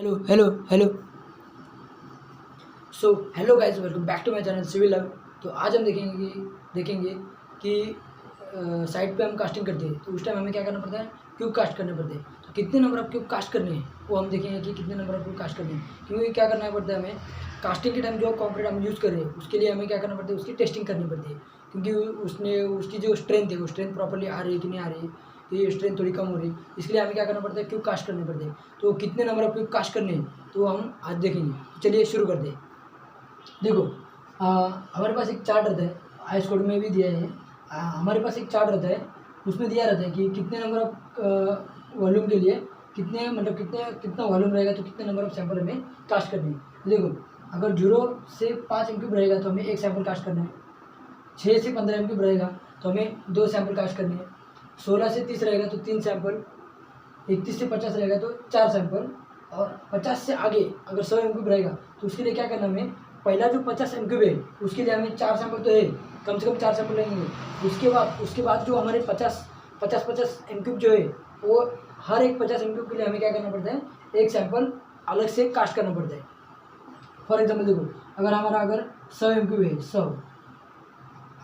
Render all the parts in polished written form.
Hello hello hello. So hello guys, welcome back to my channel Civil Love. तो आज हम देखेंगे कि साइट पे हम कास्टिंग करते हैं तो उस टाइम हमें क्या करना पड़ता है, क्यूब कास्ट करने पड़ते हैं। तो कितने नंबर ऑफ क्यूब कास्ट करने हैं वो हम देखेंगे कि कितने नंबर ऑफ क्यूब कास्ट करने हैं। क्योंकि क्या करना पड़ता है हमें कास्टिंग के टाइम जो कॉन्क्रीट हम यूज़ कर रहे हैं उसके लिए हमें क्या करना पड़ता है, उसकी टेस्टिंग करनी पड़ती है। क्योंकि उसकी जो स्ट्रेंथ है वो स्ट्रेंथ प्रॉपर्ली आ रही है कि नहीं आ रही है, तो ये स्ट्रेंथ थोड़ी कम हो रही है, इसलिए हमें क्या करना पड़ता है, क्यूब कास्ट करने पड़ते हैं। तो कितने नंबर ऑफ क्यूब कास्ट करने हैं तो हम आज देखेंगे। चलिए शुरू करते हैं। देखो, हमारे पास एक चार्ट रहता है, हाई कोड में भी दिया है। हमारे पास एक चार्ट रहता है, उसमें दिया रहता है कि कितने नंबर ऑफ वॉल्यूम के लिए कितना वॉल्यूम रहेगा तो कितने नंबर ऑफ सैंपल हमें कास्ट करने हैं। तो देखो, अगर 0 से 5 एम क्यूब रहेगा तो हमें एक सैंपल कास्ट करना है। 6 से 15 एम क्यूब रहेगा तो हमें 2 सैंपल कास्ट करने हैं। 16 से 30 रहेगा तो 3 सैंपल। 31 से 50 रहेगा तो 4 सैंपल। और 50 से आगे अगर 100 एम क्यूब रहेगा तो उसके लिए क्या करना हमें, पहला जो 50 एम क्यूब है उसके लिए हमें 4 सैंपल तो है, कम से कम 4 सैंपल लेंगे। उसके बाद जो हमारे 50 एम क्यूब जो है वो हर एक 50 एम क्यूब के लिए हमें क्या करना पड़ता है, एक सैंपल अलग से कास्ट करना पड़ता है। फॉर एग्जाम्पल देखो, अगर 100 एम क्यूब है, 100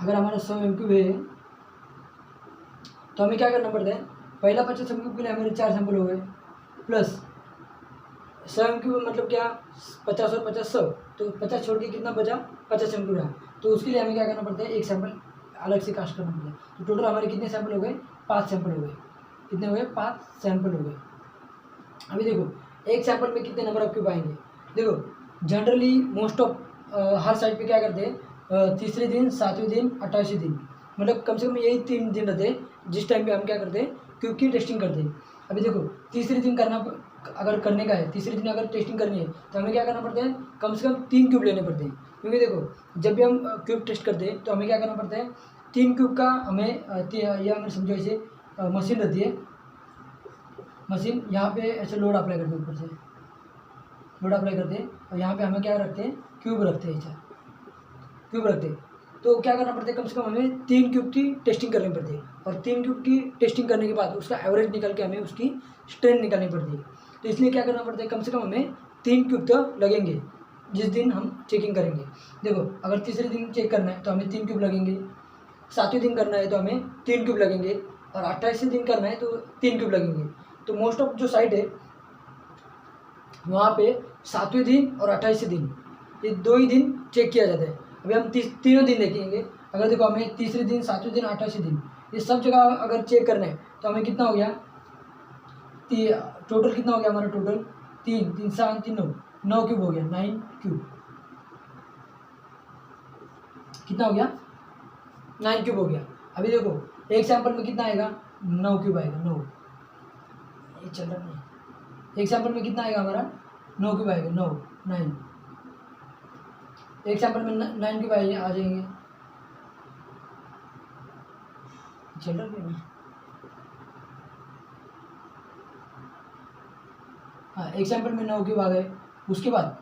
अगर हमारा 100 एम क्यूब है तो हमें क्या करना पड़ता है, पहला 50 एम क्यूब के लिए हमारे 4 सैंपल हो गए, प्लस 100 एम क्यूब मतलब क्या, 50 और 50 100, तो 50 छोड़ के कितना बचा, 50 एम क्यूब रहा। तो उसके लिए हमें क्या करना पड़ता है, एक सैंपल अलग से कास्ट करना पड़ता है। तो टोटल हमारे कितने सैंपल हो गए, 5 सैंपल हो गए। कितने हो गए, 5 सैंपल हो गए। अभी देखो, एक सैंपल में कितने नंबर ऑफ क्यूब आएंगे। देखो generally most of her side पे क्या करते हैं, तीसरे दिन, 7वें दिन, 28वें दिन, मतलब कम से कम यही 3 दिन रहते हैं जिस टाइम पे हम क्या करते हैं, क्यूब की टेस्टिंग करते हैं। अभी देखो, तीसरे दिन अगर करने का है, तीसरे दिन अगर टेस्टिंग करनी है तो हमें क्या करना पड़ता है, कम से कम 3 क्यूब लेने पड़ते हैं। क्योंकि देखो, जब भी हम क्यूब टेस्ट करते हैं तो हमें क्या करना पड़ता है, 3 क्यूब का हमें या हमें समझो ऐसे मशीन रहती है। मशीन यहाँ पे ऐसे लोड अप्लाई करते हैं, ऊपर से लोड अप्लाई करते हैं और यहाँ पे हमें क्या रखते हैं, क्यूब रखते हैं, ऐसा क्यूब रखते हैं। तो क्या करना पड़ता है, कम से कम हमें 3 क्यूब की टेस्टिंग करनी पड़ती है। और 3 क्यूब की टेस्टिंग करने के बाद उसका एवरेज निकल के हमें उसकी स्ट्रेंथ निकालनी पड़ती है। तो इसलिए क्या करना पड़ता है, कम से कम हमें 3 क्यूब तो लगेंगे जिस दिन हम चेकिंग करेंगे। देखो, अगर तीसरे दिन चेक करना है तो हमें 3 क्यूब लगेंगे, 7वें दिन करना है तो हमें 3 क्यूब लगेंगे, और 28वें दिन करना है तो 3 क्यूब लगेंगे। तो मोस्ट ऑफ जो साइट है वहाँ पे 7वें दिन और 28वें दिन, ये 2 ही दिन चेक किया जाता है। अभी हम तीनों दिन देखेंगे। अगर देखो, हमें तीसरे दिन, 7वें दिन, 28वें दिन, ये सब जगह अगर चेक करना है तो हमें कितना हो गया, टोटल कितना हो गया हमारा, टोटल 3 3 7 3 9 क्यूब हो गया, 9 क्यूब। कितना हो गया, 9 क्यूब हो गया। अभी देखो, एक सैंपल में कितना आएगा, 9 क्यूब आएगा, 9, ये चल रहा नहीं। एक सैंपल में कितना आएगा हमारा, 9 क्यूब आएगा, 9 9, एक सैंपल में 9 क्यूब आ जाएंगे। चल रहा नहीं, हाँ, एक सैंपल में 9 क्यूब आ गए। उसके बाद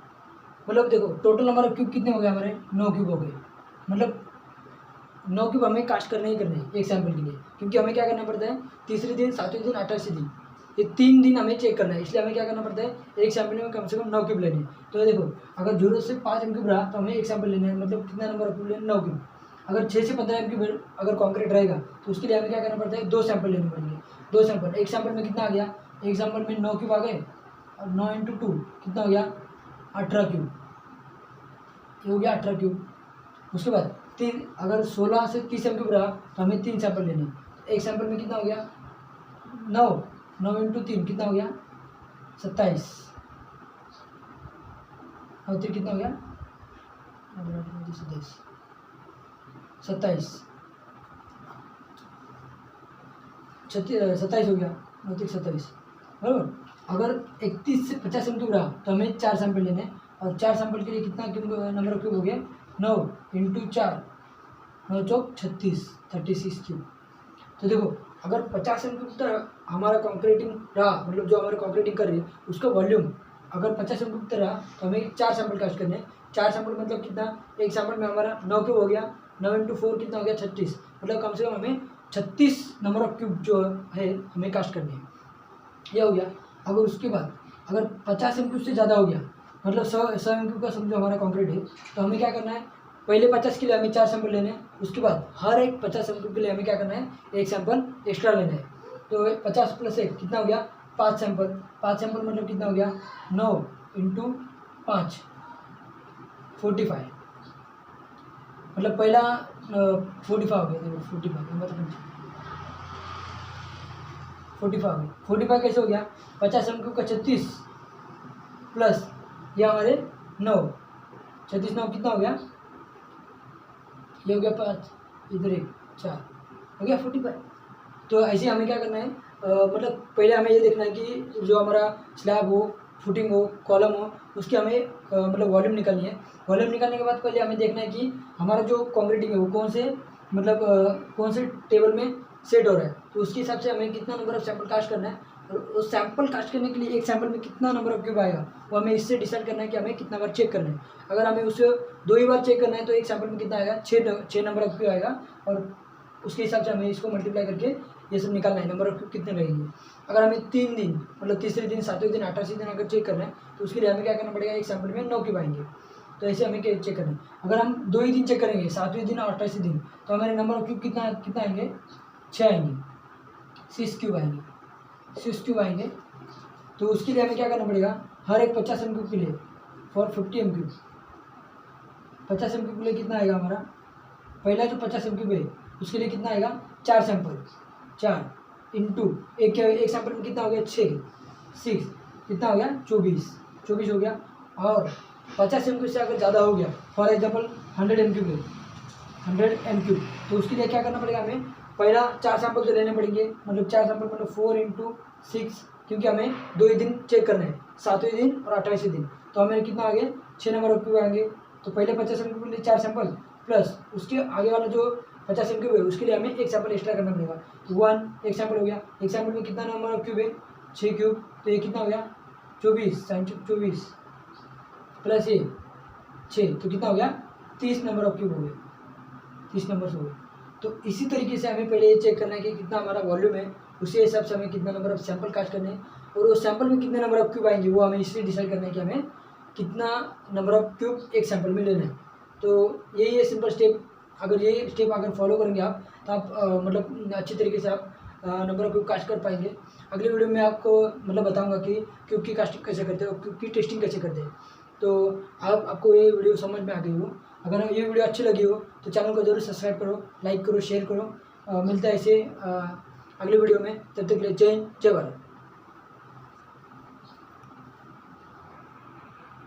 मतलब देखो, टोटल हमारे क्यूब कितने हो गए, हमारे 9 क्यूब हो गए। मतलब 9 क्यूब हमें कास्ट करने ही करने हैं एक सैंपल के लिए। क्योंकि हमें क्या करना पड़ता है, तीसरे दिन, 7वें दिन, 28वें दिन, ये 3 दिन हमें चेक करना है। इसलिए हमें क्या करना पड़ता है, एक सैंपल में कम से कम 9 क्यूब लेने हैं। तो देखो, अगर 0 से 5 एम क्यूब रहा तो हमें एक सैंपल लेना है, मतलब कितना नंबर ऑफ क्यूब लेना, 9 क्यूब। अगर 6 से 15 एम क्यूब अगर कॉन्क्रीट रहेगा तो उसके लिए हमें क्या करना पड़ता है, 2 सैंपल लेने पड़ेंगे। 2 सैंपल, एक सैंपल में कितना आ गया, एक सैंपल में 9 क्यूब आ गए, और 9 × 2 कितना हो गया, 18 क्यूब। ये हो गया 18 क्यूब। उसके बाद अगर 16 से 30 एम क्यूब रहा तो हमें 3 सैंपल लेने हैं। एक सैंपल में कितना हो गया, 9 × 3 कितना हो गया, 27, और 3 कितना हो गया, 27 27 हो गया, 27 बराबर। अगर 31 से 50 एम क्यूब रहा तो हमें 4 सैंपल लेने हैं, और 4 सैंपल के लिए कितना क्यूब, नंबर ऑफ क्यूब हो गया, 9 × 4, 9 चौक 36, 36 क्यूब। तो देखो, अगर 50 एम क्यूब तक हमारा कॉन्क्रीटिंग रहा, मतलब जो हमारे कॉन्क्रीटिंग कर रही है उसका वॉल्यूम अगर 50 एम क्यूब तक रहा तो हमें 4 सैंपल कास्ट करने हैं। 4 सैंपल मतलब कितना, एक सैंपल में हमारा 9 क्यूब हो गया, 9 × 4 कितना हो गया, 36, मतलब कम से कम हमें 36 नंबर ऑफ क्यूब जो है हमें कास्ट करने हैं। यह हो गया। अगर उसके बाद अगर 50 MQ से ज़्यादा हो गया, मतलब 100 MQ का समझो हमारा कॉन्क्रीट है, तो हमें क्या करना है, पहले 50 के लिए हमें 4 सैंपल लेने हैं, उसके बाद हर एक 50 MQ के लिए हमें क्या करना है, एक सैंपल एक्स्ट्रा लेना है। तो 50 + 1 कितना हो गया, 5 सैंपल। 5 सैंपल मतलब कितना हो गया, 9 × 5 45, मतलब पहला 45 हो गया। देखो 45 मतलब 45 हो गया। 45 कैसे हो गया, 50 MQ का 36 प्लस ये हमारे 9, 36 9 कितना हो गया, ये हो गया 5, इधर 1 4 हो गया 45। तो ऐसे हमें क्या करना है, मतलब पहले हमें ये देखना है कि जो हमारा स्लैब हो, फुटिंग हो, कॉलम हो, उसकी हमें मतलब वॉल्यूम निकालनी है। वॉल्यूम निकालने के बाद पहले हमें देखना है कि हमारा जो कंक्रीटिंग है वो कौन से मतलब कौन से टेबल में सेट हो रहा है। तो उसके हिसाब से हमें कितना नंबर ऑफ सैंपल कास्ट करना है, और उस सैंपल कास्ट करने के लिए एक सैंपल में कितना नंबर ऑफ क्यूब आएगा वो हमें इससे डिसाइड करना है कि हमें कितना बार चेक करना है। अगर हमें उसे 2 ही बार चेक करना है तो एक सैंपल में कितना आएगा, 6 नंबर ऑफ क्यूब आएगा, और उसके हिसाब से हमें इसको मल्टीप्लाई करके ये सब निकालना है, नंबर ऑफ क्यूब कितने रहेंगे। अगर हमें 3 दिन मतलब तीसरे दिन, 7वें दिन, 28वें दिन अगर चेक करना है तो उसके लिए हमें क्या करना पड़ेगा, एक सैंपल में 9 क्यूब आएंगे। तो ऐसे हमें चेक करना है। अगर हम 2 ही दिन चेक करेंगे, 7वें दिन और 28वें दिन, तो हमारे नंबर ऑफ क्यूब कितना कितना आएंगे, 6 आएंगे, 6 क्यूब आएंगे, 6 क्यूब आएंगे। तो उसके लिए हमें क्या करना पड़ेगा, हर एक 50 MQ के लिए फॉर 50 MQ, 50 MQ के लिए कितना आएगा हमारा, पहला जो 50 MQ है उसके लिए कितना आएगा, 4 सैंपल, 4 इंटू एक सैंपल में कितना हो गया, 6 कितना हो गया, 24 हो गया। और 50 MQ से अगर ज़्यादा हो गया, फॉर एग्जाम्पल 100 MQ है, 100 MQ, तो उसके लिए क्या करना पड़ेगा, हमें पहला 4 सैंपल तो लेने पड़ेंगे, मतलब 4 सैंपल मतलब 4 × 6, क्योंकि हमें 2 ही दिन चेक करना है, 7वें दिन और 28वें दिन। तो हमें कितना आ गया, 6 नंबर ऑफ क्यूब आएंगे। तो पहले 50 MQ के लिए 4 सैंपल प्लस उसके आगे वाला जो 50 MQ है उसके लिए हमें एक सैंपल एक्स्ट्रा करना पड़ेगा। 1 एक सैंपल हो गया, एक सैंपल में कितना नंबर ऑफ क्यूब है, 6 क्यूब, तो ये कितना हो गया, 24 sin 24 प्लस ये 6, तो कितना हो गया, 30 नंबर ऑफ क्यूब हो गए, 30 नंबर हो गए। तो इसी तरीके से हमें पहले ये चेक करना है कि कितना हमारा वॉल्यूम है, उसी हिसाब से हमें कितना नंबर ऑफ सैंपल कास्ट करने हैं, और उस सैंपल में कितने नंबर ऑफ क्यूब आएंगे वो हमें इसलिए डिसाइड करना है कि हमें कितना नंबर ऑफ क्यूब एक सैंपल में लेना है। तो यही है सिंपल स्टेप। अगर ये स्टेप अगर फॉलो करेंगे आप, तो आप मतलब अच्छी तरीके से आप नंबर ऑफ क्यूब कास्ट कर पाएंगे। अगले वीडियो में आपको मतलब बताऊंगा कि क्यूब की कास्टिंग कैसे करते हैं और क्यूब की टेस्टिंग कैसे करते हैं। तो आपको ये वीडियो समझ में आ गई हो। अगर ये वीडियो अच्छी लगी हो तो चैनल को जरूर सब्सक्राइब करो, लाइक करो, शेयर करो। मिलता है ऐसे अगले वीडियो में, तब तक के लिए जय हिंद, जय भारत।